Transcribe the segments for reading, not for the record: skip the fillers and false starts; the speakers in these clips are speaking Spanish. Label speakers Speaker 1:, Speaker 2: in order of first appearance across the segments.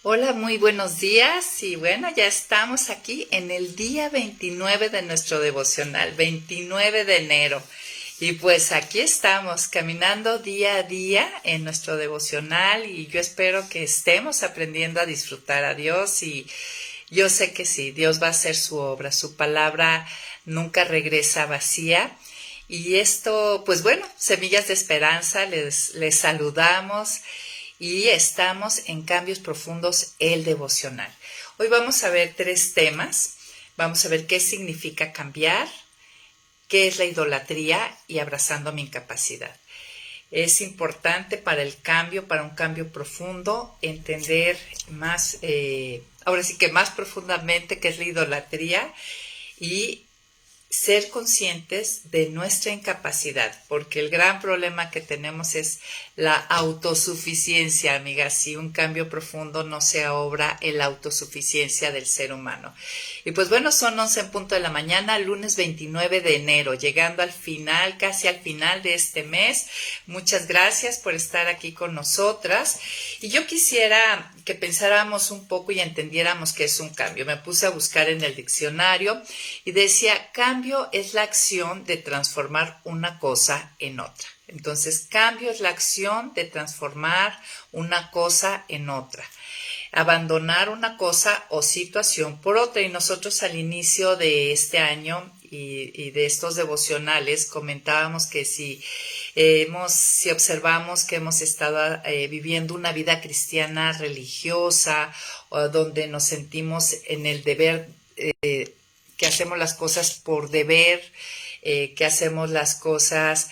Speaker 1: Hola, muy buenos días y bueno, ya estamos aquí en el día 29 de nuestro devocional, 29 de enero. Y pues aquí estamos caminando día a día en nuestro devocional y yo espero que estemos aprendiendo a disfrutar a Dios y yo sé que sí, Dios va a hacer su obra, su palabra nunca regresa vacía. Y esto, pues bueno, Semillas de Esperanza, les saludamos y estamos en Cambios Profundos, el devocional. Hoy vamos a ver tres temas. Vamos a ver qué significa cambiar, qué es la idolatría y abrazando mi incapacidad. Es importante para el cambio, para un cambio profundo, entender más, ahora sí que más profundamente qué es la idolatría y ser conscientes de nuestra incapacidad, porque el gran problema que tenemos es la autosuficiencia, amigas. Si un cambio profundo no se obra en la autosuficiencia del ser humano. Y pues bueno, son 11 en punto de la mañana, lunes 29 de enero, llegando al final, casi al final de este mes. Muchas gracias por estar aquí con nosotras. Y yo quisiera que pensáramos un poco y entendiéramos qué es un cambio. Me puse a buscar en el diccionario y decía, cambio es la acción de transformar una cosa en otra. Entonces, cambio es la acción de transformar una cosa en otra. Abandonar una cosa o situación por otra. Y nosotros al inicio de este año y de estos devocionales comentábamos que si observamos que hemos estado viviendo una vida cristiana religiosa, donde nos sentimos en el deber, que hacemos las cosas por deber, que hacemos las cosas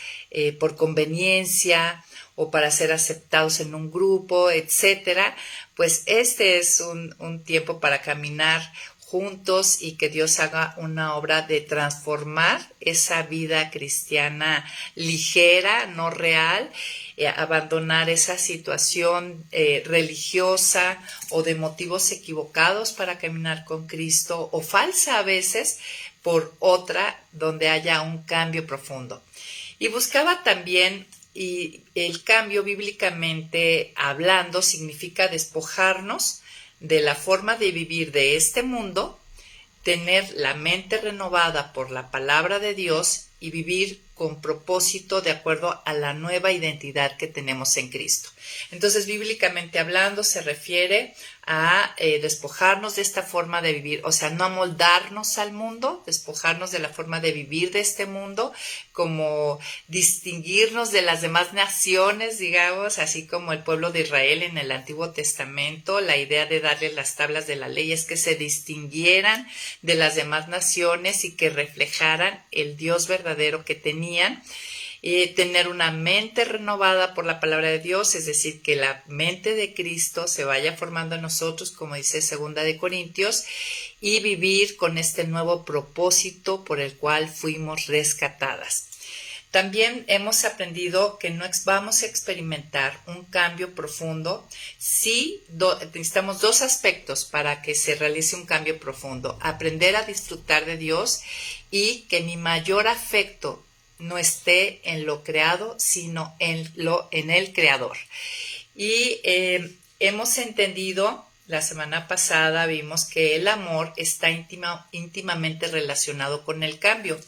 Speaker 1: por conveniencia o para ser aceptados en un grupo, etcétera, pues este es un tiempo para caminar juntos y que Dios haga una obra de transformar esa vida cristiana ligera, no real, abandonar esa situación religiosa o de motivos equivocados para caminar con Cristo o falsa a veces por otra donde haya un cambio profundo. Y buscaba también, y el cambio bíblicamente hablando significa despojarnos de la forma de vivir de este mundo, tener la mente renovada por la palabra de Dios y vivir con propósito de acuerdo a la nueva identidad que tenemos en Cristo. Entonces, bíblicamente hablando, se refiere a despojarnos de esta forma de vivir, o sea, no amoldarnos al mundo, despojarnos de la forma de vivir de este mundo, como distinguirnos de las demás naciones, digamos, así como el pueblo de Israel en el Antiguo Testamento. La idea de darle las tablas de la ley es que se distinguieran de las demás naciones y que reflejaran el Dios verdadero que tenían. Tener una mente renovada por la palabra de Dios, es decir, que la mente de Cristo se vaya formando en nosotros, como dice 2 Corintios, y vivir con este nuevo propósito por el cual fuimos rescatadas. También hemos aprendido que no vamos a experimentar un cambio profundo si necesitamos dos aspectos para que se realice un cambio profundo: aprender a disfrutar de Dios y que mi mayor afecto no esté en lo creado, sino en el creador. Y hemos entendido, la semana pasada vimos que el amor está íntimamente relacionado con el cambio.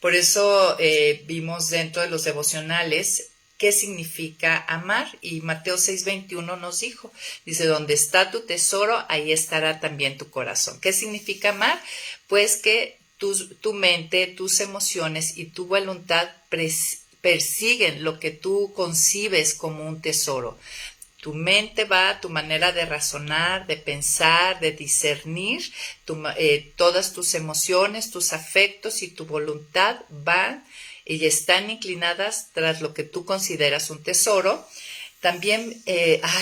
Speaker 1: Por eso vimos dentro de los devocionales qué significa amar, y Mateo 6:21 nos dice, donde está tu tesoro, ahí estará también tu corazón. ¿Qué significa amar? Pues que tu mente, tus emociones y tu voluntad persiguen lo que tú concibes como un tesoro. Tu mente va, tu manera de razonar, de pensar, de discernir, todas tus emociones, tus afectos y tu voluntad van y están inclinadas tras lo que tú consideras un tesoro. También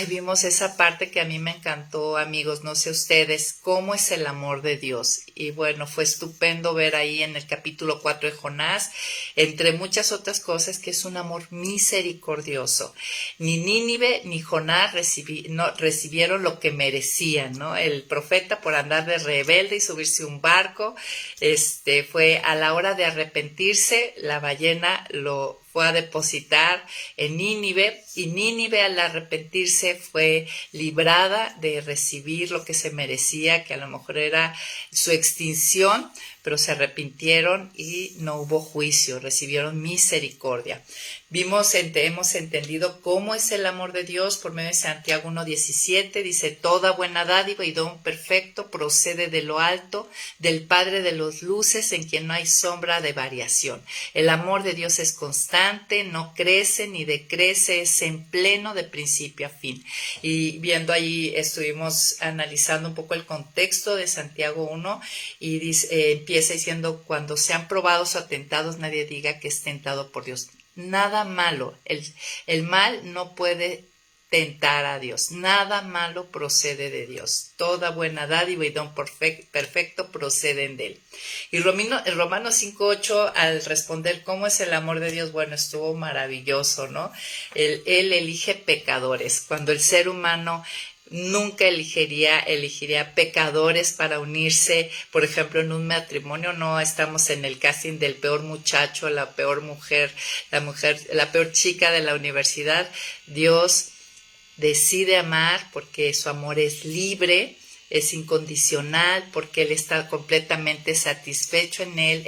Speaker 1: vimos esa parte que a mí me encantó, amigos, no sé ustedes, cómo es el amor de Dios. Y bueno, fue estupendo ver ahí en el capítulo 4 de Jonás, entre muchas otras cosas, que es un amor misericordioso. Ni Nínive ni Jonás recibieron lo que merecían, ¿no? El profeta, por andar de rebelde y subirse a un barco, fue a la hora de arrepentirse, la ballena lo fue a depositar en Nínive, y Nínive al arrepentirse fue librada de recibir lo que se merecía, que a lo mejor era su extinción, pero se arrepintieron y no hubo juicio, recibieron misericordia. Hemos entendido cómo es el amor de Dios por medio de Santiago 1:17, dice: toda buena dádiva y don perfecto procede de lo alto, del Padre de los luces, en quien no hay sombra de variación. El amor de Dios es constante, no crece ni decrece, es en pleno de principio a fin. Y viendo ahí, estuvimos analizando un poco el contexto de Santiago 1 y dice, empieza diciendo: cuando sean probados o atentados, nadie diga que es tentado por Dios. Nada malo, el mal no puede tentar a Dios, nada malo procede de Dios, toda buena dádiva y don perfecto proceden de Él. Y Romanos 5:8, al responder cómo es el amor de Dios, bueno, estuvo maravilloso, ¿no? Él elige pecadores, cuando el ser humano nunca elegiría pecadores para unirse, por ejemplo, en un matrimonio. No estamos en el casting del peor muchacho, la peor mujer, la peor chica de la universidad. Dios decide amar porque su amor es libre, es incondicional, porque Él está completamente satisfecho en Él.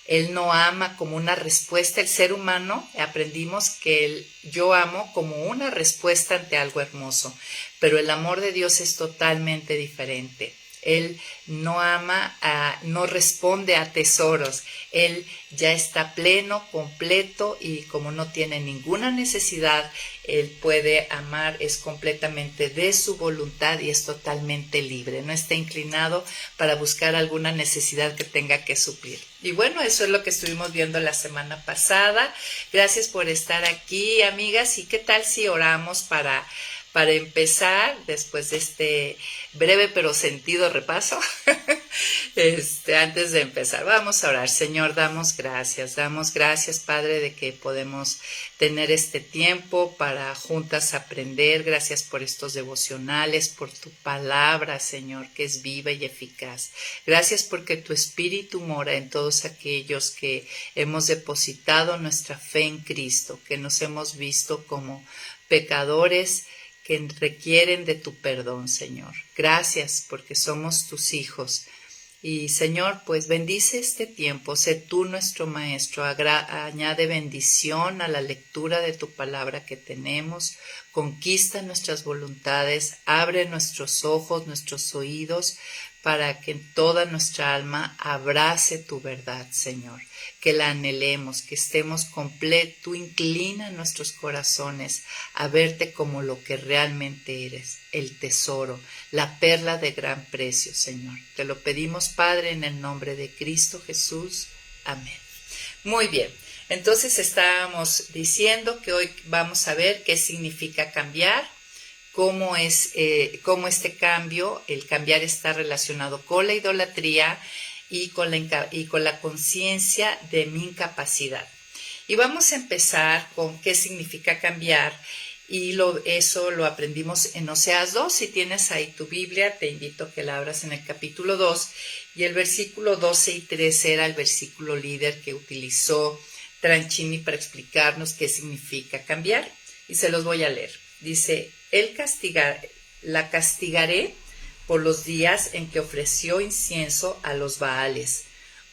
Speaker 1: Él no ama como una respuesta. El ser humano, aprendimos que yo amo como una respuesta ante algo hermoso, pero el amor de Dios es totalmente diferente. Él no ama, no responde a tesoros. Él ya está pleno, completo, y como no tiene ninguna necesidad, Él puede amar, es completamente de su voluntad y es totalmente libre. No está inclinado para buscar alguna necesidad que tenga que suplir. Y bueno, eso es lo que estuvimos viendo la semana pasada. Gracias por estar aquí, amigas. ¿Y qué tal si oramos para empezar, después de este breve pero sentido repaso? Antes de empezar, vamos a orar. Señor, damos gracias, Padre, de que podemos tener este tiempo para juntas aprender. Gracias por estos devocionales, por tu palabra, Señor, que es viva y eficaz. Gracias porque tu Espíritu mora en todos aquellos que hemos depositado nuestra fe en Cristo, que nos hemos visto como pecadores que requieren de tu perdón, Señor. Gracias porque somos tus hijos. Y Señor, pues bendice este tiempo, sé tú nuestro Maestro, añade bendición a la lectura de tu palabra que tenemos, conquista nuestras voluntades, abre nuestros ojos, nuestros oídos, para que toda nuestra alma abrace tu verdad, Señor, que la anhelemos, que estemos completos. Tú inclina nuestros corazones a verte como lo que realmente eres, el tesoro, la perla de gran precio, Señor. Te lo pedimos, Padre, en el nombre de Cristo Jesús. Amén. Muy bien, entonces estábamos diciendo que hoy vamos a ver qué significa cambiar, cómo este cambio, el cambiar, está relacionado con la idolatría y con la conciencia de mi incapacidad. Y vamos a empezar con qué significa cambiar, y eso lo aprendimos en Oseas 2. Si tienes ahí tu Biblia, te invito a que la abras en el capítulo 2, y el versículo 12 y 13 era el versículo líder que utilizó Tranchini para explicarnos qué significa cambiar, y se los voy a leer. Dice: la castigaré por los días en que ofreció incienso a los Baales,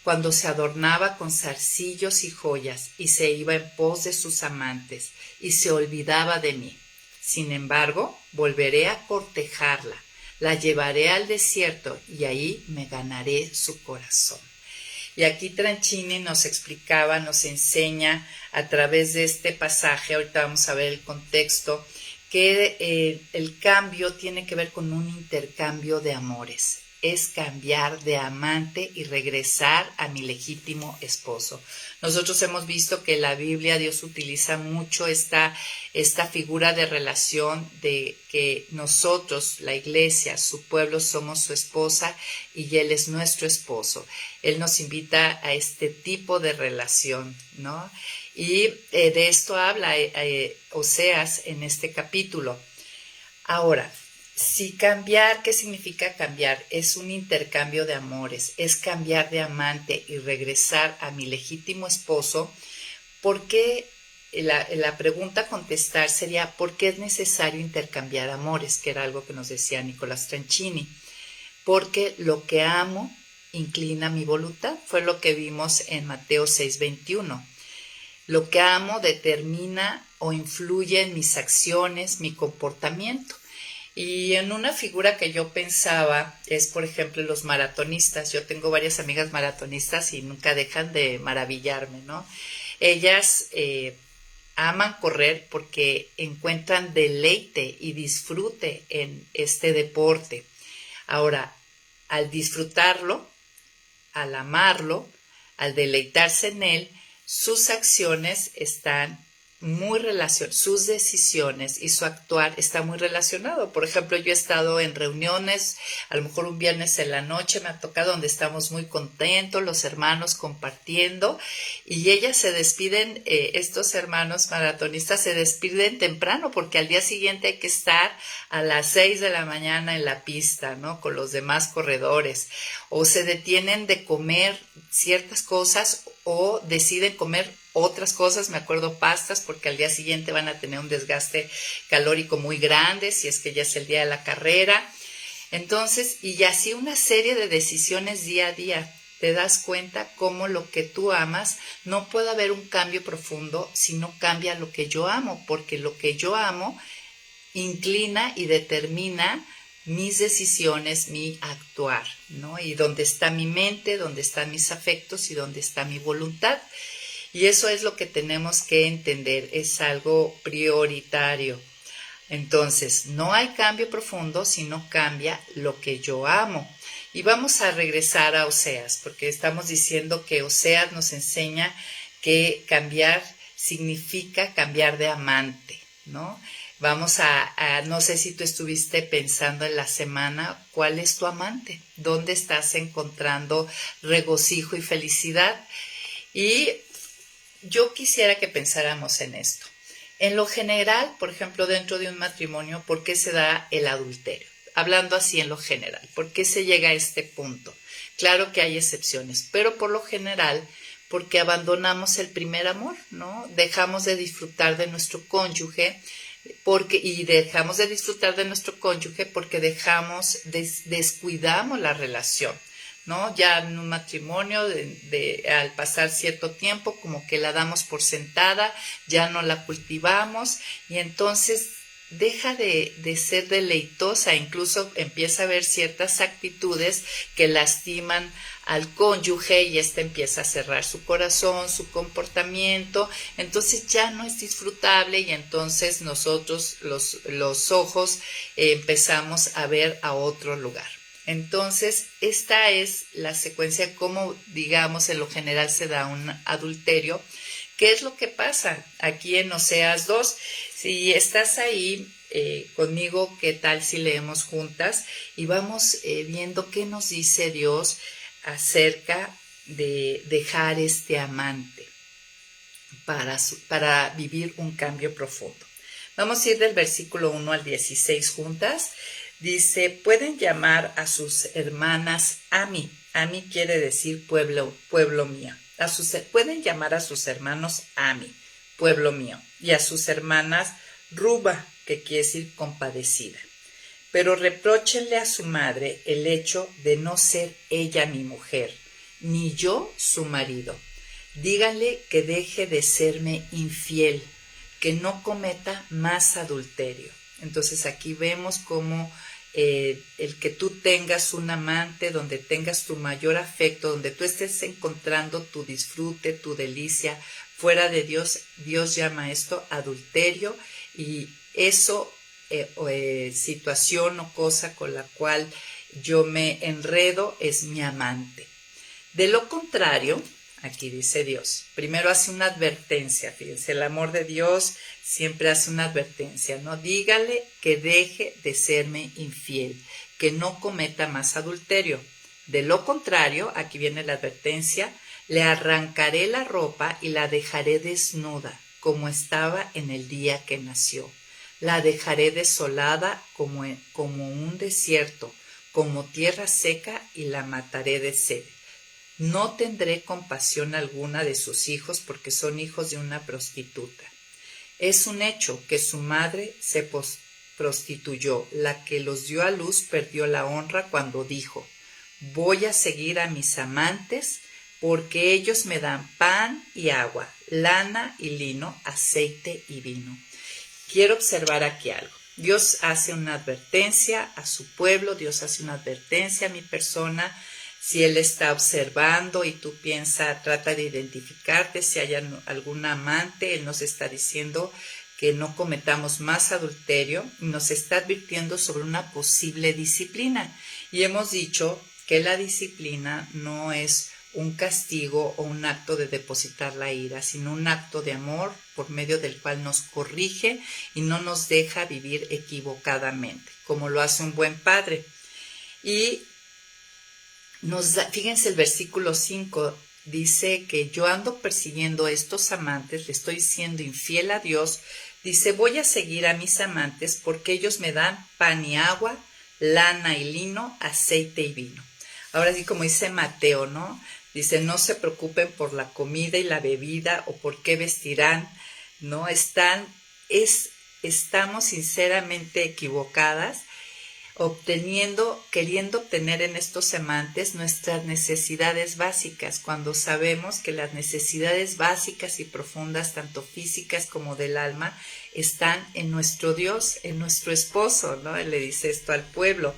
Speaker 1: cuando se adornaba con zarcillos y joyas y se iba en pos de sus amantes y se olvidaba de mí. Sin embargo, volveré a cortejarla, la llevaré al desierto y ahí me ganaré su corazón. Y aquí Tranchini nos explicaba, nos enseña a través de este pasaje, ahorita vamos a ver el contexto, que el cambio tiene que ver con un intercambio de amores. Es cambiar de amante y regresar a mi legítimo esposo. Nosotros hemos visto que en la Biblia Dios utiliza mucho esta figura de relación, de que nosotros, la iglesia, su pueblo, somos su esposa y Él es nuestro esposo. Él nos invita a este tipo de relación, ¿no? Y de esto habla Oseas en este capítulo. Ahora, si cambiar, ¿qué significa cambiar? Es un intercambio de amores, es cambiar de amante y regresar a mi legítimo esposo. ¿Por qué? La pregunta a contestar sería, ¿por qué es necesario intercambiar amores? Que era algo que nos decía Nicolás Tranchini. Porque lo que amo inclina mi voluntad, fue lo que vimos en Mateo 6:21. Lo que amo determina o influye en mis acciones, mi comportamiento. Y en una figura que yo pensaba es, por ejemplo, los maratonistas. Yo tengo varias amigas maratonistas y nunca dejan de maravillarme, ¿no? Ellas aman correr porque encuentran deleite y disfrute en este deporte. Ahora, al disfrutarlo, al amarlo, al deleitarse en él, sus acciones están muy relacionadas, sus decisiones y su actuar está muy relacionado. Por ejemplo, yo he estado en reuniones, a lo mejor un viernes en la noche me ha tocado donde estamos muy contentos, los hermanos compartiendo, y ellas se despiden, estos hermanos maratonistas se despiden temprano porque al día siguiente hay que estar a las 6 de la mañana en la pista, ¿no? Con los demás corredores, o se detienen de comer ciertas cosas o deciden comer otras cosas, me acuerdo pastas, porque al día siguiente van a tener un desgaste calórico muy grande, si es que ya es el día de la carrera. Entonces, y así una serie de decisiones día a día. Te das cuenta cómo lo que tú amas, no puede haber un cambio profundo si no cambia lo que yo amo, porque lo que yo amo inclina y determina mis decisiones, mi actuar, ¿no? Y dónde está mi mente, dónde están mis afectos y dónde está mi voluntad. Y eso es lo que tenemos que entender, es algo prioritario. Entonces, no hay cambio profundo si no cambia lo que yo amo. Y vamos a regresar a Oseas, porque estamos diciendo que Oseas nos enseña que cambiar significa cambiar de amante, ¿no? Vamos no sé si tú estuviste pensando en la semana, ¿cuál es tu amante? ¿Dónde estás encontrando regocijo y felicidad? Y yo quisiera que pensáramos en esto. En lo general, por ejemplo, dentro de un matrimonio, ¿por qué se da el adulterio? Hablando así en lo general, ¿por qué se llega a este punto? Claro que hay excepciones, pero por lo general, porque abandonamos el primer amor, ¿no? Dejamos de disfrutar de nuestro cónyuge, y dejamos de disfrutar de nuestro cónyuge porque descuidamos la relación, ¿no? Ya en un matrimonio, al pasar cierto tiempo, como que la damos por sentada, ya no la cultivamos y entonces deja de ser deleitosa, incluso empieza a haber ciertas actitudes que lastiman al cónyuge y éste empieza a cerrar su corazón, su comportamiento, entonces ya no es disfrutable y entonces nosotros los ojos empezamos a ver a otro lugar. Entonces, esta es la secuencia como, digamos, en lo general se da un adulterio. ¿Qué es lo que pasa aquí en Oseas 2? Si estás ahí conmigo, ¿qué tal si leemos juntas? Y vamos viendo qué nos dice Dios acerca de dejar este amante para vivir un cambio profundo. Vamos a ir del versículo 1 al 16 juntas. Dice, pueden llamar a sus hermanas Ami. Ami quiere decir pueblo mío. Pueden llamar a sus hermanos Ami, pueblo mío, y a sus hermanas Ruba, que quiere decir compadecida. Pero repróchenle a su madre el hecho de no ser ella mi mujer, ni yo su marido. Díganle que deje de serme infiel, que no cometa más adulterio. Entonces aquí vemos cómo el que tú tengas un amante, donde tengas tu mayor afecto, donde tú estés encontrando tu disfrute, tu delicia, fuera de Dios, Dios llama esto adulterio y eso, situación o cosa con la cual yo me enredo es mi amante. De lo contrario, aquí dice Dios, primero hace una advertencia, fíjense, el amor de Dios siempre hace una advertencia, ¿no? Dígale que deje de serme infiel, que no cometa más adulterio. De lo contrario, aquí viene la advertencia, le arrancaré la ropa y la dejaré desnuda, como estaba en el día que nació. La dejaré desolada como un desierto, como tierra seca y la mataré de sed. No tendré compasión alguna de sus hijos porque son hijos de una prostituta. Es un hecho que su madre se prostituyó. La que los dio a luz perdió la honra cuando dijo: voy a seguir a mis amantes porque ellos me dan pan y agua, lana y lino, aceite y vino. Quiero observar aquí algo. Dios hace una advertencia a su pueblo, Dios hace una advertencia a mi persona. Si Él está observando y tú trata de identificarte, si hay algún amante, Él nos está diciendo que no cometamos más adulterio, y nos está advirtiendo sobre una posible disciplina. Y hemos dicho que la disciplina no es un castigo o un acto de depositar la ira, sino un acto de amor por medio del cual nos corrige y no nos deja vivir equivocadamente, como lo hace un buen padre. Y fíjense el versículo 5, dice que yo ando persiguiendo a estos amantes, le estoy siendo infiel a Dios. Dice, voy a seguir a mis amantes porque ellos me dan pan y agua, lana y lino, aceite y vino. Ahora sí, como dice Mateo, ¿no? Dice, no se preocupen por la comida y la bebida o por qué vestirán, ¿no? Estamos sinceramente equivocadas queriendo obtener en estos amantes nuestras necesidades básicas, cuando sabemos que las necesidades básicas y profundas, tanto físicas como del alma, están en nuestro Dios, en nuestro esposo, ¿no? Él le dice esto al pueblo.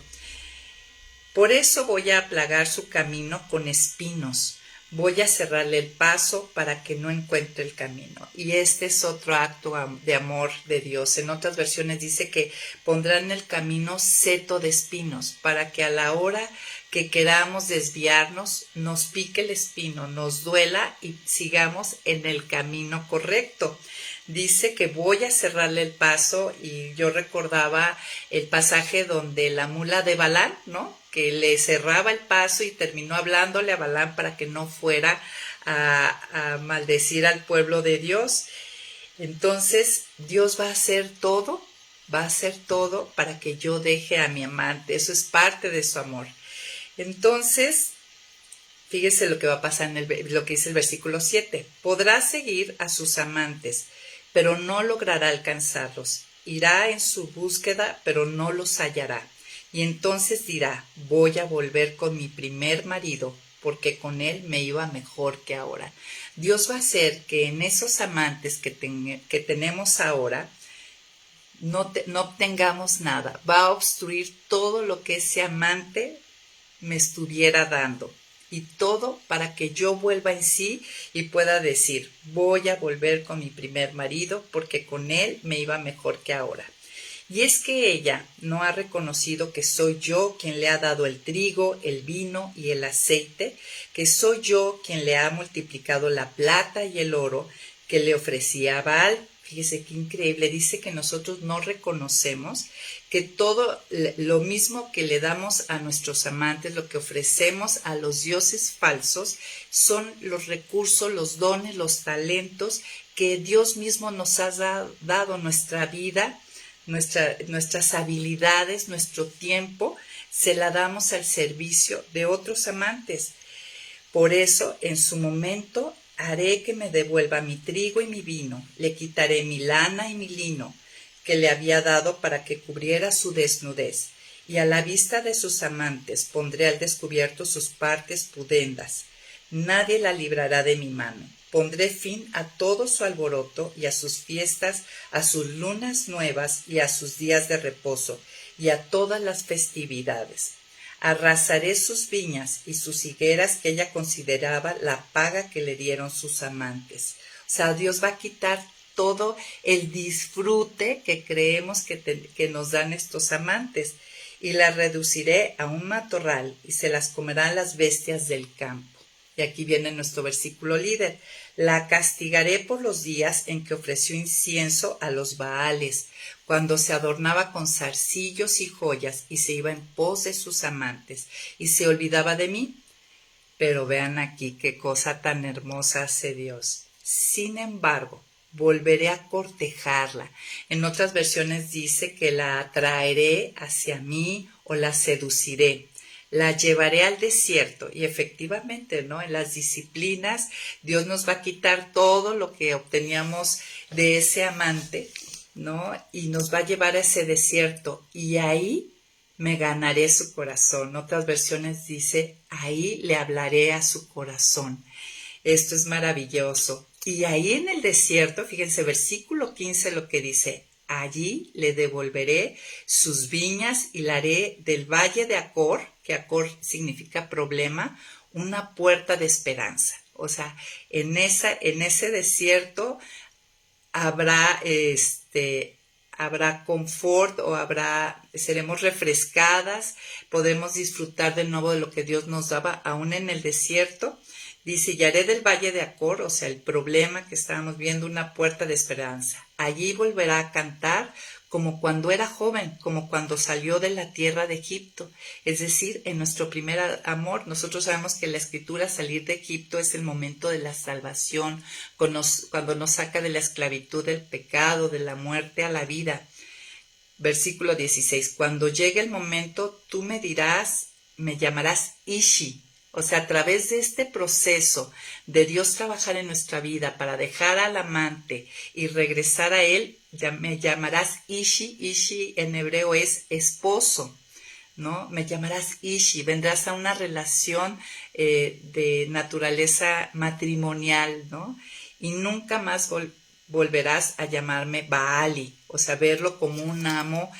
Speaker 1: Por eso voy a plagar su camino con espinos. Voy a cerrarle el paso para que no encuentre el camino. Y este es otro acto de amor de Dios. En otras versiones dice que pondrá en el camino seto de espinos para que a la hora que queramos desviarnos nos pique el espino, nos duela y sigamos en el camino correcto. Dice que voy a cerrarle el paso, y yo recordaba el pasaje donde la mula de Balaam, ¿no? Que le cerraba el paso y terminó hablándole a Balaam para que no fuera a maldecir al pueblo de Dios. Entonces Dios va a hacer todo para que yo deje a mi amante. Eso es parte de su amor. Entonces, fíjese lo que va a pasar lo que dice el versículo 7. Podrá seguir a sus amantes, pero no logrará alcanzarlos. Irá en su búsqueda, pero no los hallará. Y entonces dirá, voy a volver con mi primer marido, porque con él me iba mejor que ahora. Dios va a hacer que en esos amantes que tenemos ahora no obtengamos nada. Va a obstruir todo lo que ese amante me estuviera dando. Y todo para que yo vuelva en sí y pueda decir, voy a volver con mi primer marido porque con él me iba mejor que ahora. Y es que ella no ha reconocido que soy yo quien le ha dado el trigo, el vino y el aceite, que soy yo quien le ha multiplicado la plata y el oro que le ofrecía a Baal. Fíjese qué increíble, dice que nosotros no reconocemos que todo lo mismo que le damos a nuestros amantes, lo que ofrecemos a los dioses falsos, son los recursos, los dones, los talentos que Dios mismo nos ha dado, nuestra vida, nuestras habilidades, nuestro tiempo, se la damos al servicio de otros amantes. Por eso, en su momento, haré que me devuelva mi trigo y mi vino, le quitaré mi lana y mi lino, que le había dado para que cubriera su desnudez, y a la vista de sus amantes pondré al descubierto sus partes pudendas. Nadie la librará de mi mano. Pondré fin a todo su alboroto y a sus fiestas, a sus lunas nuevas y a sus días de reposo, y a todas las festividades. Arrasaré sus viñas y sus higueras que ella consideraba la paga que le dieron sus amantes. O sea, Dios va a quitar todo el disfrute que creemos que nos dan estos amantes, y la reduciré a un matorral y se las comerán las bestias del campo. Y aquí viene nuestro versículo líder. La castigaré por los días en que ofreció incienso a los Baales, cuando se adornaba con zarcillos y joyas y se iba en pos de sus amantes y se olvidaba de mí. Pero vean aquí qué cosa tan hermosa hace Dios. Sin embargo, volveré a cortejarla. En otras versiones dice que la atraeré hacia mí o la seduciré. la llevaré al desierto. Y efectivamente, ¿no? En las disciplinas, Dios nos va a quitar todo lo que obteníamos de ese amante, ¿no? Y nos va a llevar a ese desierto. Y ahí me ganaré su corazón. Otras versiones dice, ahí le hablaré a su corazón. Esto es maravilloso. Y ahí en el desierto, fíjense, versículo 15 lo que dice, allí le devolveré sus viñas y la haré del valle de Acor, que Acor significa problema, una puerta de esperanza. O sea, en ese desierto habrá habrá confort o seremos refrescadas, podemos disfrutar de nuevo de lo que Dios nos daba aún en el desierto. Dice, y haré del valle de Acor, o sea, el problema que estábamos viendo, una puerta de esperanza. Allí volverá a cantar como cuando era joven, como cuando salió de la tierra de Egipto. Es decir, en nuestro primer amor, nosotros sabemos que la Escritura, salir de Egipto es el momento de la salvación, cuando nos saca de la esclavitud del pecado, de la muerte a la vida. Versículo 16, cuando llegue el momento, tú me llamarás Ishi. O sea, a través de este proceso de Dios trabajar en nuestra vida para dejar al amante y regresar a él, me llamarás Ishi. Ishi en hebreo es esposo, ¿no? Me llamarás Ishi, vendrás a una relación de naturaleza matrimonial, ¿no? Y nunca más volverás a llamarme Baali, o sea, verlo como un amo,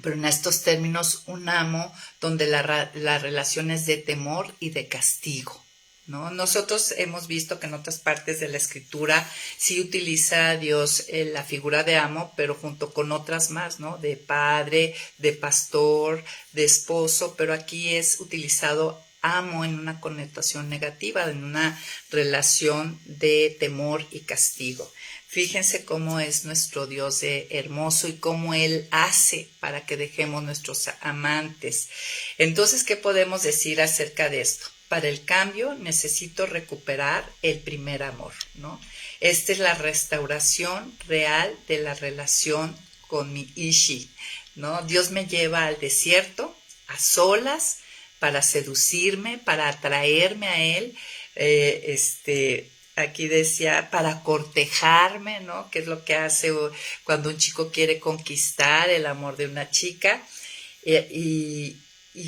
Speaker 1: pero en estos términos un amo donde la relación es de temor y de castigo, ¿no? Nosotros hemos visto que en otras partes de la Escritura sí utiliza a Dios la figura de amo, pero junto con otras más, ¿no? De padre, de pastor, de esposo, pero aquí es utilizado amo en una connotación negativa, en una relación de temor y castigo. Fíjense cómo es nuestro Dios hermoso y cómo Él hace para que dejemos nuestros amantes. Entonces, ¿qué podemos decir acerca de esto? Para el cambio necesito recuperar el primer amor, ¿no? Esta es la restauración real de la relación con mi Ishi, ¿no? Dios me lleva al desierto, a solas, para seducirme, para atraerme a Él, aquí decía, para cortejarme, ¿no? Que es lo que hace cuando un chico quiere conquistar el amor de una chica. Y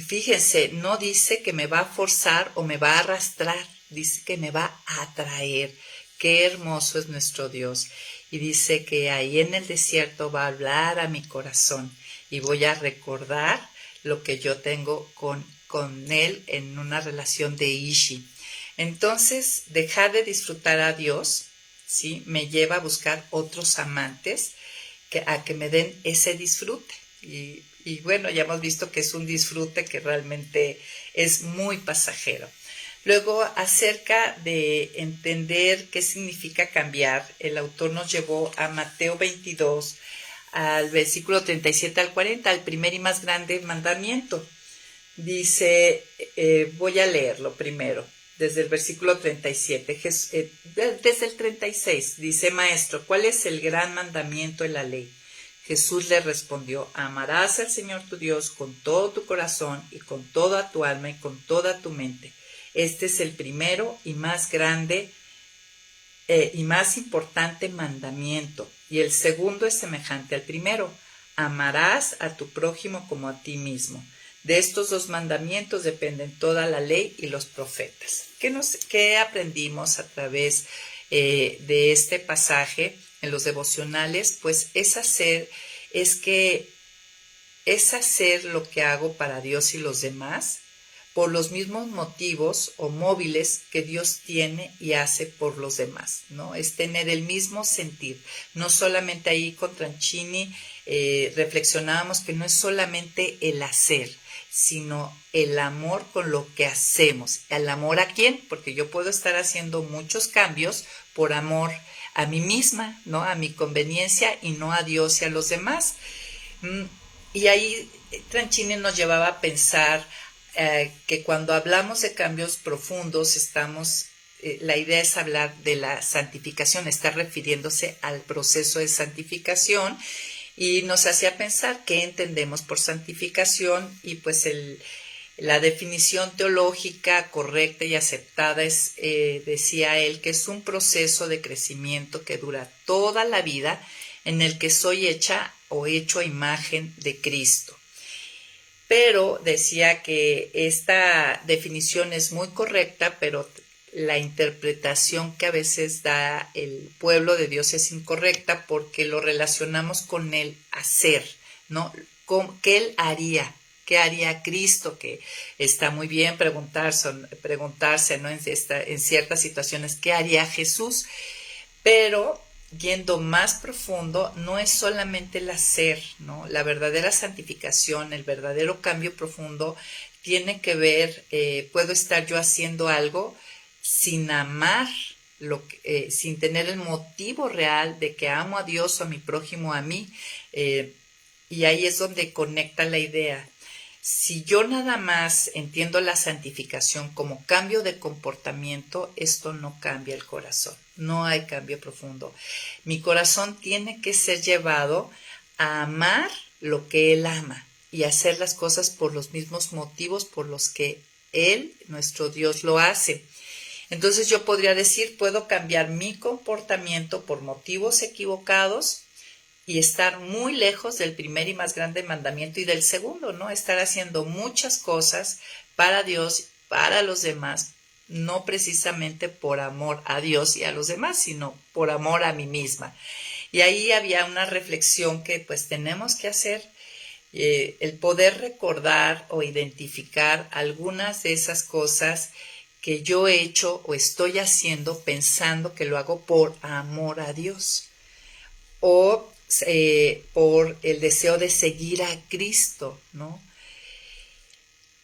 Speaker 1: fíjense, no dice que me va a forzar o me va a arrastrar, dice que me va a atraer. Qué hermoso es nuestro Dios. Y dice que ahí en el desierto va a hablar a mi corazón y voy a recordar lo que yo tengo con Él en una relación de Ishi. Entonces, dejar de disfrutar a Dios, ¿sí? Me lleva a buscar otros amantes a que me den ese disfrute. Y bueno, ya hemos visto que es un disfrute que realmente es muy pasajero. Luego, acerca de entender qué significa cambiar, el autor nos llevó a Mateo 22, al versículo 37 al 40, al primer y más grande mandamiento. Dice, voy a leerlo primero, desde el versículo 37, desde el 36, dice, Maestro, ¿cuál es el gran mandamiento en la ley? Jesús le respondió, amarás al Señor tu Dios con todo tu corazón y con toda tu alma y con toda tu mente. Este es el primero y más grande y más importante mandamiento. Y el segundo es semejante al primero, amarás a tu prójimo como a ti mismo. De estos dos mandamientos dependen toda la ley y los profetas. ¿Qué aprendimos a través de este pasaje en los devocionales? Pues es hacer lo que hago para Dios y los demás por los mismos motivos o móviles que Dios tiene y hace por los demás, ¿no? Es tener el mismo sentir. No solamente ahí con Tranchini reflexionábamos que no es solamente el hacer, sino el amor con lo que hacemos. ¿El amor a quién? Porque yo puedo estar haciendo muchos cambios por amor a mí misma, ¿no? A mi conveniencia y no a Dios y a los demás. Y ahí Tranchini nos llevaba a pensar que cuando hablamos de cambios profundos la idea es hablar de la santificación, está refiriéndose al proceso de santificación y nos hacía pensar qué entendemos por santificación, y pues la definición teológica correcta y aceptada es, decía él, que es un proceso de crecimiento que dura toda la vida en el que soy hecha o hecho a imagen de Cristo. Pero decía que esta definición es muy correcta, pero la interpretación que a veces da el pueblo de Dios es incorrecta porque lo relacionamos con el hacer, ¿no? ¿Qué él haría? ¿Qué haría Cristo? Que está muy bien preguntarse, ¿no? En ciertas situaciones, ¿qué haría Jesús? Pero yendo más profundo, no es solamente el hacer, ¿no? La verdadera santificación, el verdadero cambio profundo tiene que ver, puedo estar yo haciendo algo sin amar, sin tener el motivo real de que amo a Dios o a mi prójimo, a mí, y ahí es donde conecta la idea. Si yo nada más entiendo la santificación como cambio de comportamiento, esto no cambia el corazón, no hay cambio profundo. Mi corazón tiene que ser llevado a amar lo que Él ama y hacer las cosas por los mismos motivos por los que Él, nuestro Dios, lo hace. Entonces yo podría decir, puedo cambiar mi comportamiento por motivos equivocados y estar muy lejos del primer y más grande mandamiento y del segundo, ¿no? Estar haciendo muchas cosas para Dios, para los demás, no precisamente por amor a Dios y a los demás, sino por amor a mí misma. Y ahí había una reflexión que pues tenemos que hacer, el poder recordar o identificar algunas de esas cosas que yo he hecho o estoy haciendo pensando que lo hago por amor a Dios o por el deseo de seguir a Cristo, ¿no?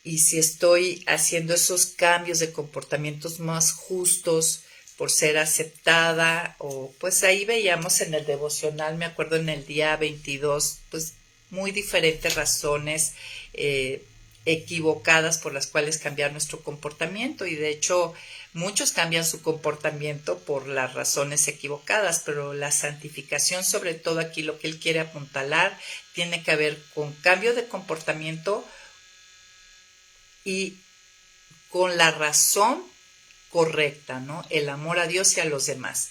Speaker 1: Y si estoy haciendo esos cambios de comportamientos más justos por ser aceptada, o pues ahí veíamos en el devocional, me acuerdo en el día 22, pues muy diferentes razones equivocadas por las cuales cambiar nuestro comportamiento, y de hecho muchos cambian su comportamiento por las razones equivocadas, pero la santificación, sobre todo aquí lo que él quiere apuntalar, tiene que ver con cambio de comportamiento y con la razón correcta, ¿no? El amor a Dios y a los demás.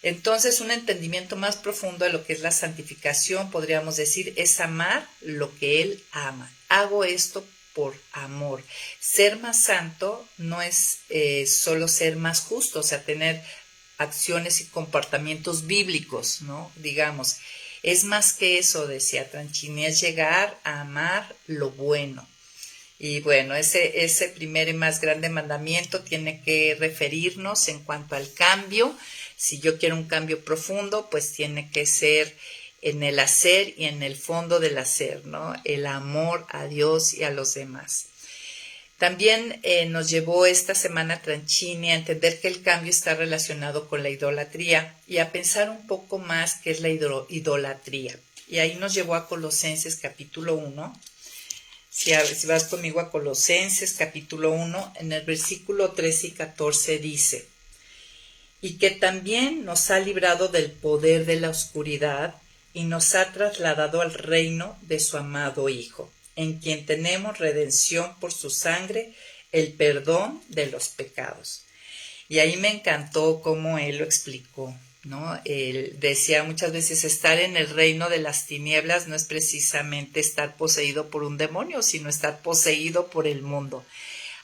Speaker 1: Entonces, un entendimiento más profundo de lo que es la santificación, podríamos decir, es amar lo que Él ama. Hago esto por amor. Ser más santo no es solo ser más justo, o sea, tener acciones y comportamientos bíblicos, ¿no? Digamos, es más que eso, decía Tranchini, es llegar a amar lo bueno. Y bueno, ese primer y más grande mandamiento tiene que referirnos en cuanto al cambio. Si yo quiero un cambio profundo, pues tiene que ser en el hacer y en el fondo del hacer, ¿no? El amor a Dios y a los demás. También nos llevó esta semana Tranchini a entender que el cambio está relacionado con la idolatría y a pensar un poco más qué es la idolatría. Y ahí nos llevó a Colosenses capítulo 1. Si vas conmigo a Colosenses capítulo 1, en el versículo 13 y 14 dice: y que también nos ha librado del poder de la oscuridad y nos ha trasladado al reino de su amado Hijo, en quien tenemos redención por su sangre, el perdón de los pecados. Y ahí me encantó cómo él lo explicó, ¿no? Él decía muchas veces, estar en el reino de las tinieblas no es precisamente estar poseído por un demonio, sino estar poseído por el mundo.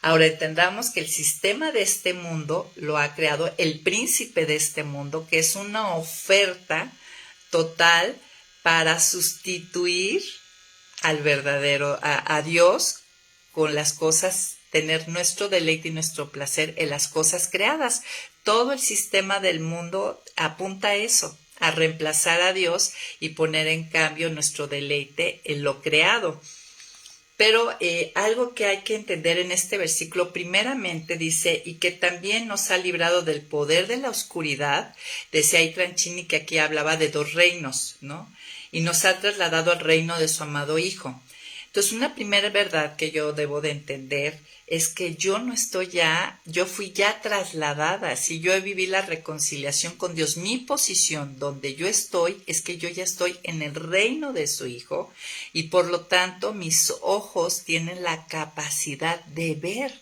Speaker 1: Ahora entendamos que el sistema de este mundo lo ha creado el príncipe de este mundo, que es una oferta total para sustituir al verdadero, a Dios, con las cosas, tener nuestro deleite y nuestro placer en las cosas creadas. Todo el sistema del mundo apunta a eso, a reemplazar a Dios y poner en cambio nuestro deleite en lo creado. Pero algo que hay que entender en este versículo, primeramente dice, y que también nos ha librado del poder de la oscuridad. Decía ahí Tranchini que aquí hablaba de dos reinos, ¿no? Y nos ha trasladado al reino de su amado Hijo. Entonces, una primera verdad que yo debo de entender es que yo no estoy ya, yo fui ya trasladada. Si yo viví la reconciliación con Dios, mi posición donde yo estoy es que yo ya estoy en el reino de su Hijo y por lo tanto mis ojos tienen la capacidad de ver,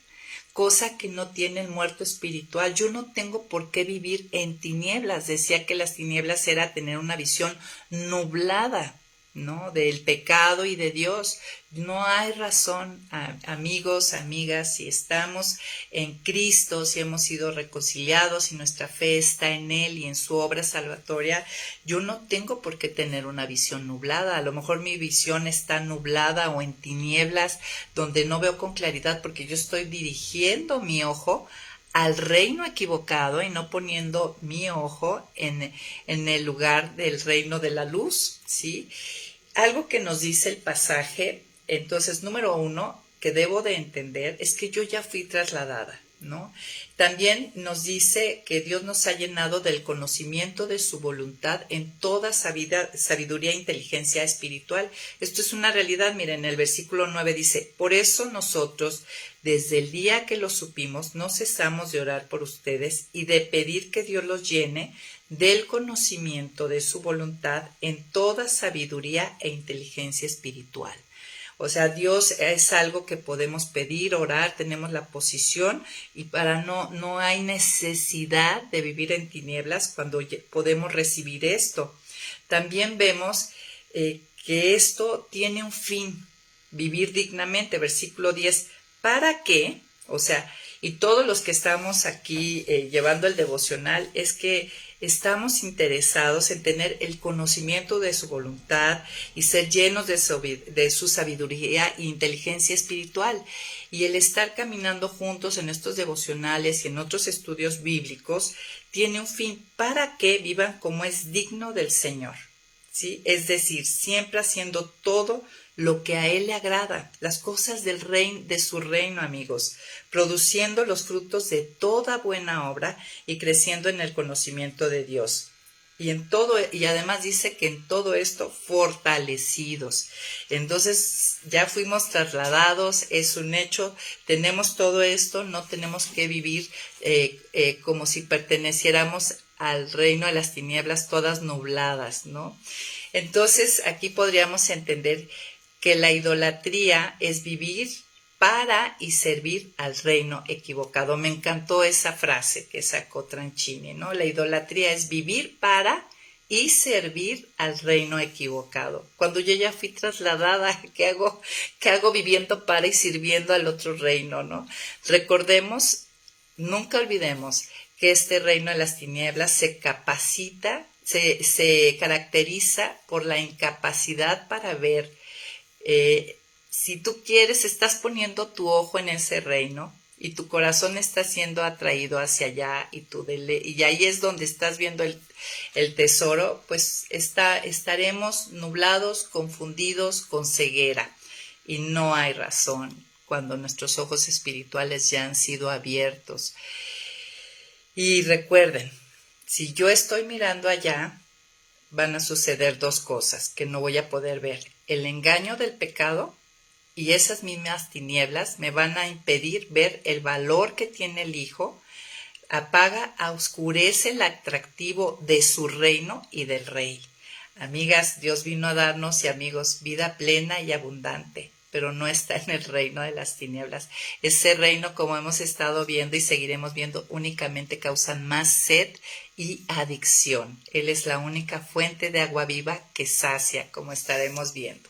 Speaker 1: cosa que no tiene el muerto espiritual. Yo no tengo por qué vivir en tinieblas. Decía que las tinieblas era tener una visión nublada, ¿no? Del pecado y de Dios. No hay razón, amigos, amigas, si estamos en Cristo, si hemos sido reconciliados y nuestra fe está en Él y en su obra salvatoria, yo no tengo por qué tener una visión nublada. A lo mejor mi visión está nublada o en tinieblas donde no veo con claridad porque yo estoy dirigiendo mi ojo al reino equivocado y no poniendo mi ojo en el lugar del reino de la luz, ¿sí? Algo que nos dice el pasaje, entonces, número 1, que debo de entender, es que yo ya fui trasladada, ¿no? También nos dice que Dios nos ha llenado del conocimiento de su voluntad en toda sabiduría e inteligencia espiritual. Esto es una realidad. Miren, el versículo 9 dice, por eso nosotros, desde el día que lo supimos, no cesamos de orar por ustedes y de pedir que Dios los llene del conocimiento de su voluntad en toda sabiduría e inteligencia espiritual. O sea, Dios es algo que podemos pedir, orar, tenemos la posición y no hay necesidad de vivir en tinieblas cuando podemos recibir esto. También vemos que esto tiene un fin, vivir dignamente, versículo 10, ¿para qué? O sea, y todos los que estamos aquí llevando el devocional es que estamos interesados en tener el conocimiento de su voluntad y ser llenos de su sabiduría e inteligencia espiritual. Y el estar caminando juntos en estos devocionales y en otros estudios bíblicos tiene un fin para que vivan como es digno del Señor, ¿sí? Es decir, siempre haciendo todo lo que a Él le agrada, las cosas del reino, de su reino, amigos, produciendo los frutos de toda buena obra y creciendo en el conocimiento de Dios. Y además dice que en todo esto fortalecidos. Entonces ya fuimos trasladados, es un hecho, tenemos todo esto, no tenemos que vivir como si perteneciéramos al reino de las tinieblas todas nubladas, ¿no? Entonces aquí podríamos entender que la idolatría es vivir para y servir al reino equivocado. Me encantó esa frase que sacó Tranchini, ¿no? La idolatría es vivir para y servir al reino equivocado. Cuando yo ya fui trasladada, ¿qué hago viviendo para y sirviendo al otro reino, no? Recordemos, nunca olvidemos que este reino de las tinieblas se caracteriza por la incapacidad para ver. Si tú quieres, estás poniendo tu ojo en ese reino y tu corazón está siendo atraído hacia allá y ahí es donde estás viendo el tesoro, pues estaremos nublados, confundidos, con ceguera y no hay razón cuando nuestros ojos espirituales ya han sido abiertos. Y recuerden, si yo estoy mirando allá, van a suceder dos cosas que no voy a poder ver. El engaño del pecado y esas mismas tinieblas me van a impedir ver el valor que tiene el Hijo, oscurece el atractivo de su reino y del Rey. Amigas, Dios vino a darnos, y amigos, vida plena y abundante, pero no está en el reino de las tinieblas. Ese reino, como hemos estado viendo y seguiremos viendo, únicamente causa más sed y adicción. Él es la única fuente de agua viva que sacia, como estaremos viendo.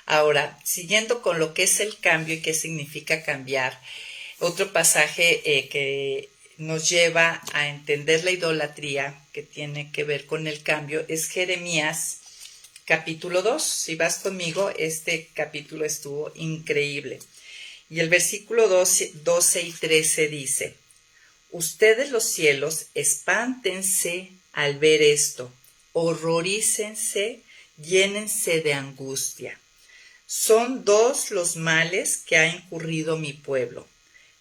Speaker 1: Ahora, siguiendo con lo que es el cambio y qué significa cambiar, otro pasaje que nos lleva a entender la idolatría, que tiene que ver con el cambio, es Jeremías capítulo 2. Si vas conmigo, este capítulo estuvo increíble. Y el versículo 12 y 13 dice: ustedes los cielos, espántense al ver esto, horrorícense, llénense de angustia. Son dos los males que ha incurrido mi pueblo.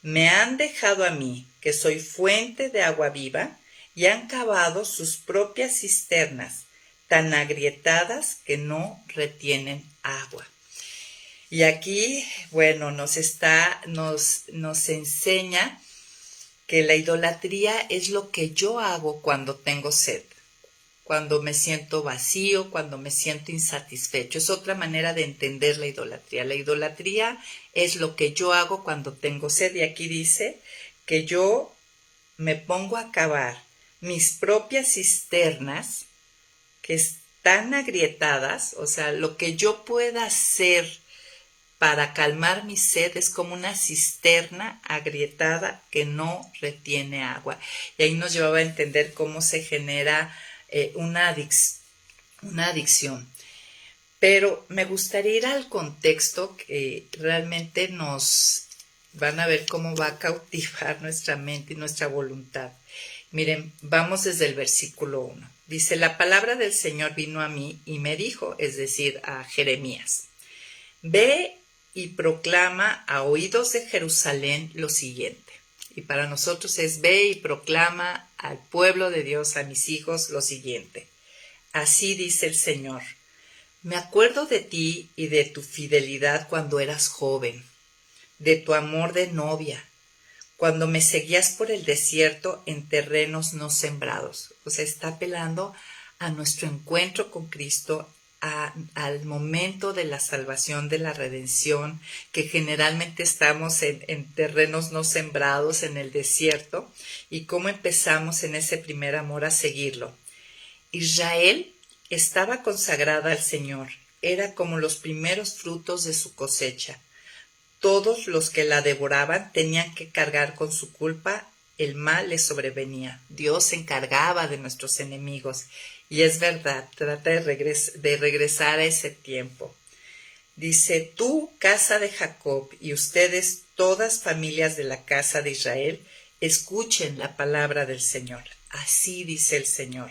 Speaker 1: Me han dejado a mí, que soy fuente de agua viva, y han cavado sus propias cisternas, tan agrietadas que no retienen agua. Y aquí, bueno, nos enseña que la idolatría es lo que yo hago cuando tengo sed, cuando me siento vacío, cuando me siento insatisfecho. Es otra manera de entender la idolatría. La idolatría es lo que yo hago cuando tengo sed. Y aquí dice que yo me pongo a cavar mis propias cisternas que están agrietadas, o sea, lo que yo pueda hacer para calmar mi sed es como una cisterna agrietada que no retiene agua. Y ahí nos llevaba a entender cómo se genera una adicción. Pero me gustaría ir al contexto que realmente nos van a ver cómo va a cautivar nuestra mente y nuestra voluntad. Miren, vamos desde el versículo 1. Dice, la palabra del Señor vino a mí y me dijo, es decir, a Jeremías, ve y proclama a oídos de Jerusalén lo siguiente. Y para nosotros es ve y proclama al pueblo de Dios, a mis hijos, lo siguiente. Así dice el Señor. Me acuerdo de ti y de tu fidelidad cuando eras joven, de tu amor de novia, cuando me seguías por el desierto en terrenos no sembrados. O sea, está apelando a nuestro encuentro con Cristo, al momento de la salvación, de la redención, que generalmente estamos en terrenos no sembrados, en el desierto, y cómo empezamos en ese primer amor a seguirlo. Israel estaba consagrada al Señor, era como los primeros frutos de su cosecha. Todos los que la devoraban tenían que cargar con su culpa, el mal les sobrevenía. Dios se encargaba de nuestros enemigos. Y es verdad, trata de regresar a ese tiempo. Dice, tú, casa de Jacob, y ustedes, todas familias de la casa de Israel, escuchen la palabra del Señor. Así dice el Señor.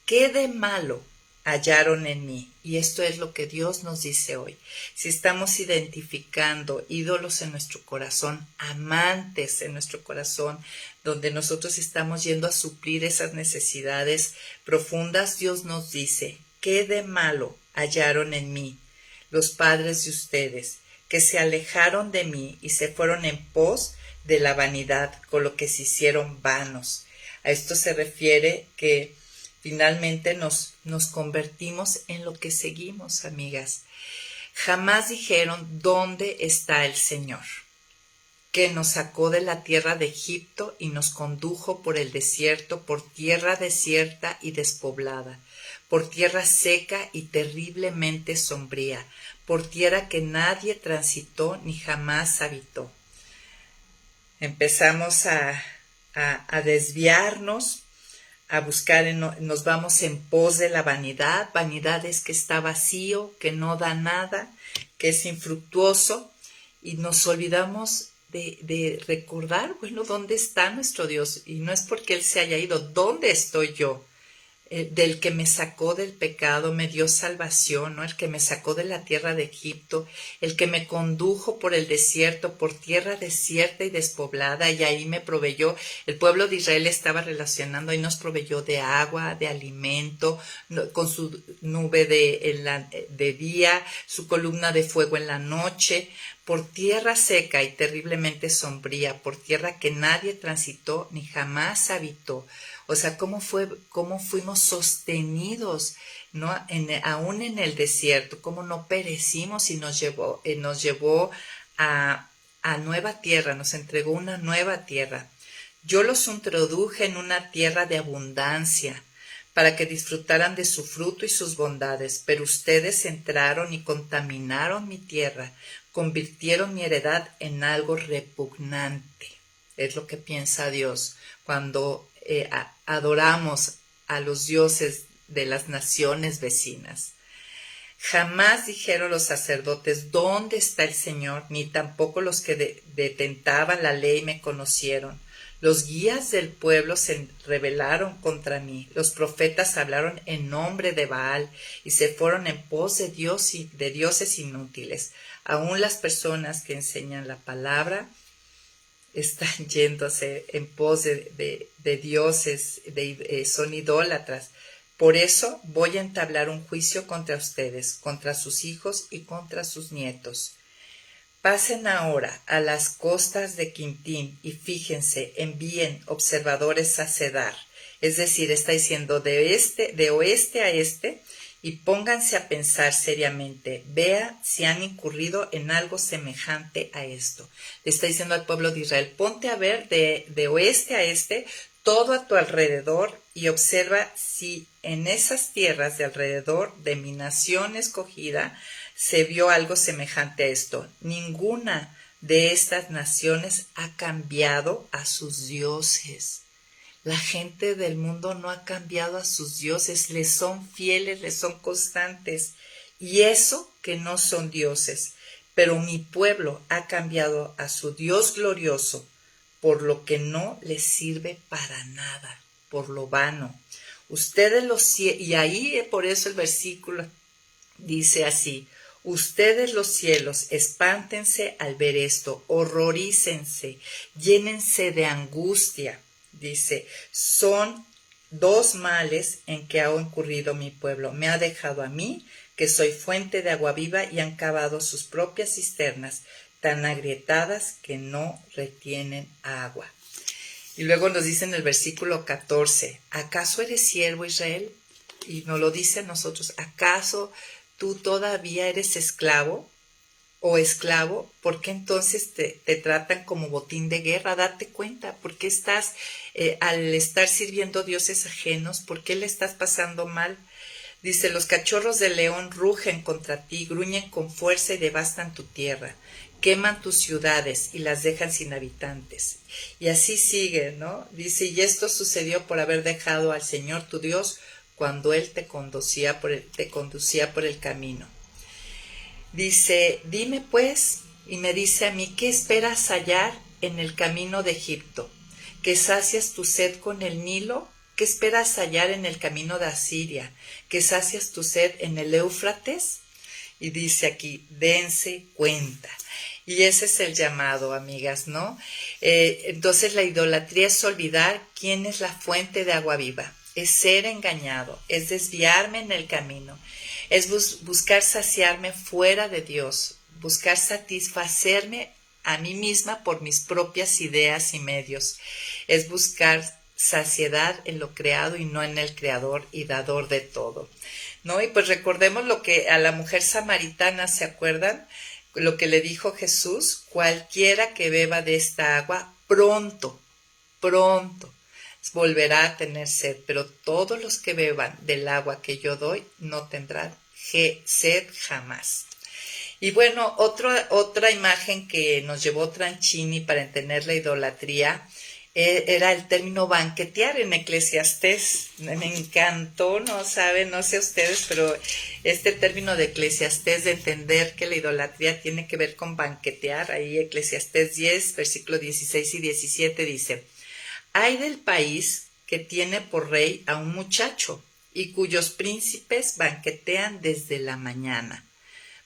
Speaker 1: ¿Qué de malo hallaron en mí? Y esto es lo que Dios nos dice hoy. Si estamos identificando ídolos en nuestro corazón, amantes en nuestro corazón, donde nosotros estamos yendo a suplir esas necesidades profundas, Dios nos dice, ¿qué de malo hallaron en mí los padres de ustedes, que se alejaron de mí y se fueron en pos de la vanidad, con lo que se hicieron vanos? A esto se refiere que finalmente nos convertimos en lo que seguimos, amigas. Jamás dijeron, ¿dónde está el Señor? Que nos sacó de la tierra de Egipto y nos condujo por el desierto, por tierra desierta y despoblada, por tierra seca y terriblemente sombría, por tierra que nadie transitó ni jamás habitó. Empezamos a desviarnos, a buscar, nos vamos en pos de la vanidad. Vanidad es que está vacío, que no da nada, que es infructuoso, y nos olvidamos de recordar, bueno, ¿dónde está nuestro Dios? Y no es porque Él se haya ido, ¿dónde estoy yo? Del que me sacó del pecado, me dio salvación, ¿no? El que me sacó de la tierra de Egipto, el que me condujo por el desierto, por tierra desierta y despoblada, y ahí me proveyó. El pueblo de Israel estaba relacionando, ahí nos proveyó de agua, de alimento, con su nube de día, su columna de fuego en la noche, por tierra seca y terriblemente sombría, por tierra que nadie transitó ni jamás habitó. O sea, cómo fuimos sostenidos, ¿no? Aún en el desierto, cómo no perecimos y nos llevó a nueva tierra, nos entregó una nueva tierra. Yo los introduje en una tierra de abundancia, para que disfrutaran de su fruto y sus bondades, pero ustedes entraron y contaminaron mi tierra, convirtieron mi heredad en algo repugnante. Es lo que piensa Dios cuando adoramos a los dioses de las naciones vecinas. Jamás dijeron los sacerdotes, ¿dónde está el Señor? Ni tampoco los que detentaban la ley me conocieron. Los guías del pueblo se rebelaron contra mí. Los profetas hablaron en nombre de Baal y se fueron en pos de dioses inútiles. Aún las personas que enseñan la palabra están yéndose en pos de dioses, son idólatras, Por eso voy a entablar un juicio contra ustedes, contra sus hijos y contra sus nietos. Pasen ahora a las costas de Quintín y fíjense, envíen observadores a Cedar. Es decir, está diciendo de oeste a este, y pónganse a pensar seriamente. Vea si han incurrido en algo semejante a esto. Le está diciendo al pueblo de Israel, ponte a ver de oeste a este, todo a tu alrededor, y observa si en esas tierras de alrededor de mi nación escogida se vio algo semejante a esto. Ninguna de estas naciones ha cambiado a sus dioses. La gente del mundo no ha cambiado a sus dioses, les son fieles, les son constantes. Y eso que no son dioses. Pero mi pueblo ha cambiado a su Dios glorioso, por lo que no les sirve para nada, por lo vano. Ustedes y ahí por eso el versículo dice así: ustedes los cielos, espántense al ver esto, horrorícense, llénense de angustia. Dice, son dos males en que ha incurrido mi pueblo. Me ha dejado a mí, que soy fuente de agua viva, y han cavado sus propias cisternas, tan agrietadas que no retienen agua. Y luego nos dice en el versículo 14, ¿acaso eres siervo, Israel? Y nos lo dice a nosotros, ¿acaso tú todavía eres esclavo o esclavo? ¿Por qué entonces te tratan como botín de guerra? Date cuenta, ¿por qué estás, al estar sirviendo dioses ajenos, por qué le estás pasando mal? Dice, los cachorros de león rugen contra ti, gruñen con fuerza y devastan tu tierra, queman tus ciudades y las dejan sin habitantes. Y así sigue, ¿no? Dice, y esto sucedió por haber dejado al Señor tu Dios cuando Él te conducía por el camino. Dice, dime pues, y me dice a mí, ¿qué esperas hallar en el camino de Egipto? ¿Que sacias tu sed con el Nilo? ¿Qué esperas hallar en el camino de Asiria? ¿Que sacias tu sed en el Éufrates? Y dice aquí, dense cuenta. Y ese es el llamado, amigas, ¿no? Entonces la idolatría es olvidar quién es la fuente de agua viva. Es ser engañado, es desviarme en el camino, es buscar saciarme fuera de Dios, buscar satisfacerme a mí misma por mis propias ideas y medios, es buscar saciedad en lo creado y no en el creador y dador de todo, ¿no? Y pues recordemos lo que a la mujer samaritana, ¿se acuerdan? Lo que le dijo Jesús, cualquiera que beba de esta agua, pronto volverá a tener sed, pero todos los que beban del agua que yo doy no tendrán sed jamás. Y bueno, otra imagen que nos llevó Tranchini para entender la idolatría era el término banquetear en Eclesiastés. Me encantó, no saben, no sé ustedes, pero este término de Eclesiastés, de entender que la idolatría tiene que ver con banquetear, ahí Eclesiastés 10, versículo 16 y 17 dice, hay del país que tiene por rey a un muchacho y cuyos príncipes banquetean desde la mañana.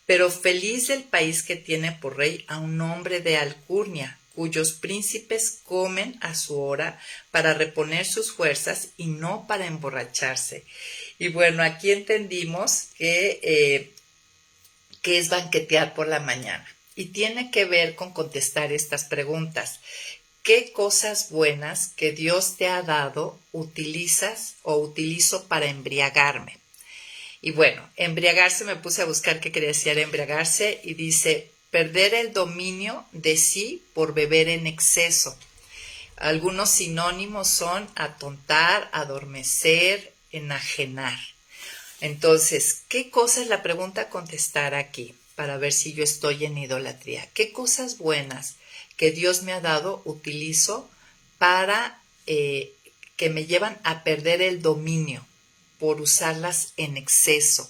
Speaker 1: Pero feliz del país que tiene por rey a un hombre de alcurnia, cuyos príncipes comen a su hora para reponer sus fuerzas y no para emborracharse. Y bueno, aquí entendimos que es banquetear por la mañana. Y tiene que ver con contestar estas preguntas. ¿Qué cosas buenas que Dios te ha dado utilizas o utilizo para embriagarme? Y bueno, embriagarse, me puse a buscar qué quería decir embriagarse y dice, perder el dominio de sí por beber en exceso. Algunos sinónimos son atontar, adormecer, enajenar. Entonces, ¿qué cosa es la pregunta a contestar aquí para ver si yo estoy en idolatría? ¿Qué cosas buenas que Dios me ha dado utilizo para que me llevan a perder el dominio por usarlas en exceso,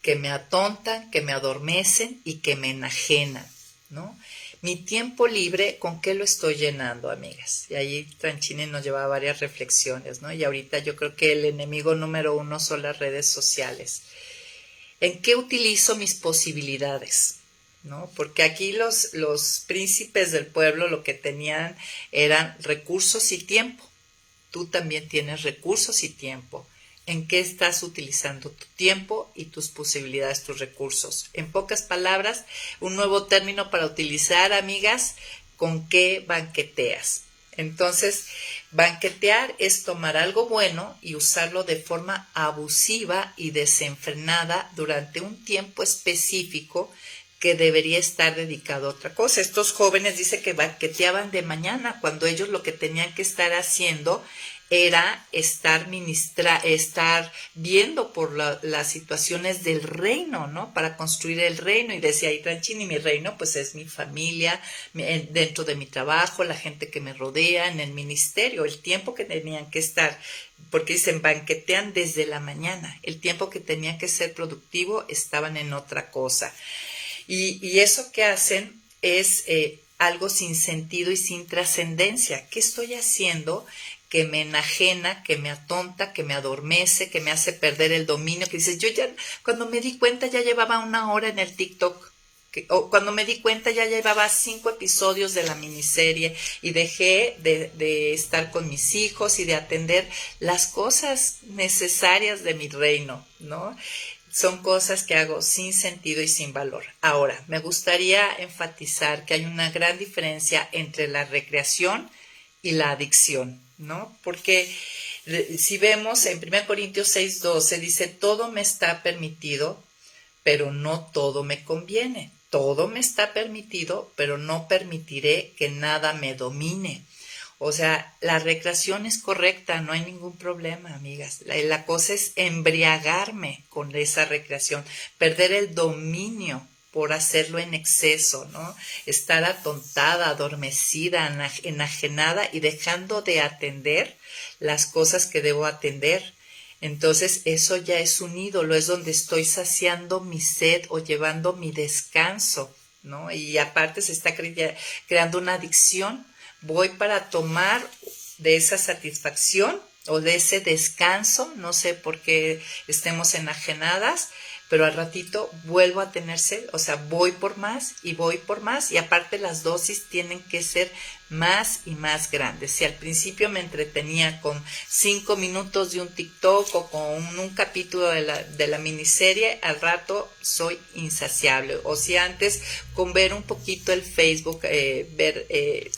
Speaker 1: que me atontan, que me adormecen y que me enajenan, ¿no? Mi tiempo libre, ¿con qué lo estoy llenando, amigas? Y ahí Tranchini nos lleva a varias reflexiones, ¿no? Y ahorita yo creo que el enemigo número 1 son las redes sociales. ¿En qué utilizo mis posibilidades? ¿No? Porque aquí los príncipes del pueblo lo que tenían eran recursos y tiempo. Tú también tienes recursos y tiempo. en qué estás utilizando tu tiempo y tus posibilidades, tus recursos. En pocas palabras, un nuevo término para utilizar, amigas, ¿con qué banqueteas? Entonces, banquetear es tomar algo bueno y usarlo de forma abusiva y desenfrenada durante un tiempo específico que debería estar dedicado a otra cosa. Estos jóvenes dicen que banqueteaban de mañana, cuando ellos lo que tenían que estar haciendo era estar viendo por las situaciones del reino, ¿no? Para construir el reino. Y decía ahí Tranchini, mi reino pues es mi familia, dentro de mi trabajo, la gente que me rodea, en el ministerio, el tiempo que tenían que estar, porque dicen banquetean desde la mañana, el tiempo que tenía que ser productivo estaban en otra cosa. Y eso que hacen es algo sin sentido y sin trascendencia. ¿Qué estoy haciendo que me enajena, que me atonta, que me adormece, que me hace perder el dominio? Que dices, yo ya, cuando me di cuenta ya llevaba 1 hora en el TikTok. O cuando me di cuenta ya llevaba 5 episodios de la miniserie y dejé de estar con mis hijos y de atender las cosas necesarias de mi reino, ¿no? Son cosas que hago sin sentido y sin valor. Ahora, me gustaría enfatizar que hay una gran diferencia entre la recreación y la adicción, ¿no? Porque si vemos en 1 Corintios 6:12 dice, todo me está permitido, pero no todo me conviene. Todo me está permitido, pero no permitiré que nada me domine. O sea, la recreación es correcta, no hay ningún problema, amigas. La cosa es embriagarme con esa recreación, perder el dominio por hacerlo en exceso, ¿no? Estar atontada, adormecida, enajenada y dejando de atender las cosas que debo atender. Entonces eso ya es un ídolo, es donde estoy saciando mi sed o llevando mi descanso, ¿no? Y aparte se está creando una adicción. Voy para tomar de esa satisfacción o de ese descanso, no sé por qué estemos enajenadas, pero al ratito vuelvo a tener sed, o sea, voy por más y aparte las dosis tienen que ser más y más grandes. Si al principio me entretenía con 5 minutos de un TikTok o con un capítulo de la miniserie, al rato soy insaciable. O si antes con ver un poquito el Facebook,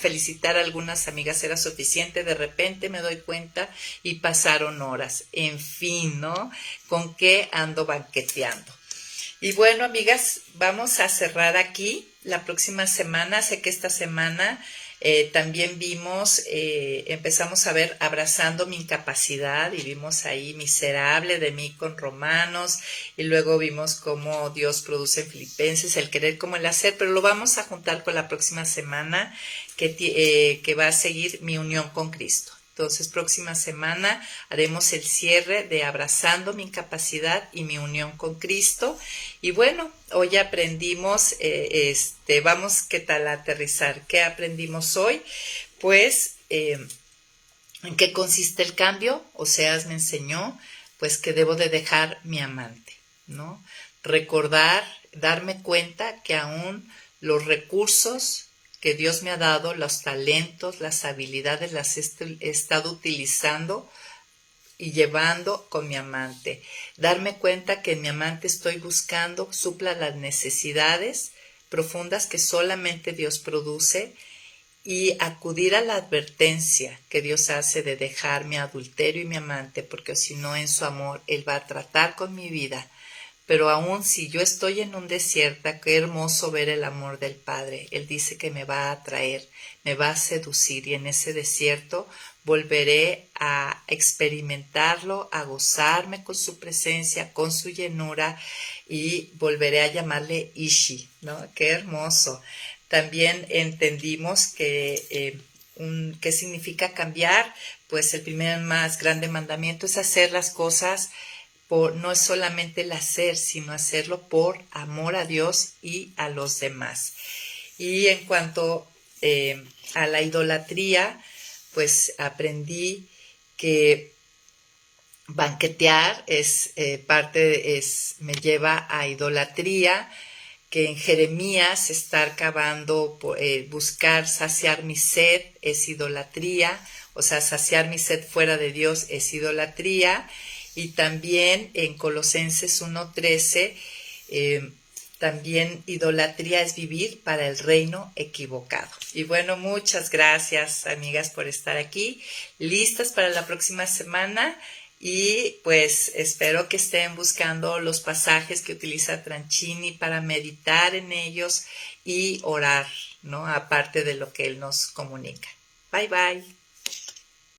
Speaker 1: felicitar a algunas amigas era suficiente, de repente me doy cuenta y pasaron horas. En fin, ¿no? ¿Con qué ando banqueteando? Y bueno, amigas, vamos a cerrar aquí. La próxima semana, sé que esta semana también empezamos a ver Abrazando mi incapacidad y vimos ahí Miserable de mí con Romanos y luego vimos cómo Dios produce en Filipenses el querer como el hacer, pero lo vamos a juntar con la próxima semana que va a seguir Mi unión con Cristo. Entonces, próxima semana haremos el cierre de Abrazando mi incapacidad y mi unión con Cristo. Y bueno, hoy aprendimos, vamos, ¿qué tal aterrizar? ¿Qué aprendimos hoy? Pues, ¿en qué consiste el cambio? Oseas me enseñó, pues, que debo de dejar mi amante, ¿no? Recordar, darme cuenta que aún los recursos que Dios me ha dado, los talentos, las habilidades, las he estado utilizando y llevando con mi amante. Darme cuenta que en mi amante estoy buscando supla las necesidades profundas que solamente Dios produce y acudir a la advertencia que Dios hace de dejar mi adulterio y mi amante, porque si no en su amor Él va a tratar con mi vida. Pero aún si yo estoy en un desierto, qué hermoso ver el amor del Padre. Él dice que me va a atraer, me va a seducir y en ese desierto volveré a experimentarlo, a gozarme con su presencia, con su llenura y volveré a llamarle Ishi, ¿no? Qué hermoso. También entendimos que ¿qué significa cambiar? Pues el primer más grande mandamiento es hacer las cosas no es solamente el hacer, sino hacerlo por amor a Dios y a los demás. Y en cuanto a la idolatría, pues aprendí que banquetear me lleva a idolatría, que en Jeremías estar cavando, buscar saciar mi sed es idolatría, o sea, saciar mi sed fuera de Dios es idolatría. Y también en Colosenses 1:13, también idolatría es vivir para el reino equivocado. Y bueno, muchas gracias, amigas, por estar aquí, listas para la próxima semana. Y pues espero que estén buscando los pasajes que utiliza Tranchini para meditar en ellos y orar, ¿no? Aparte de lo que él nos comunica. Bye, bye.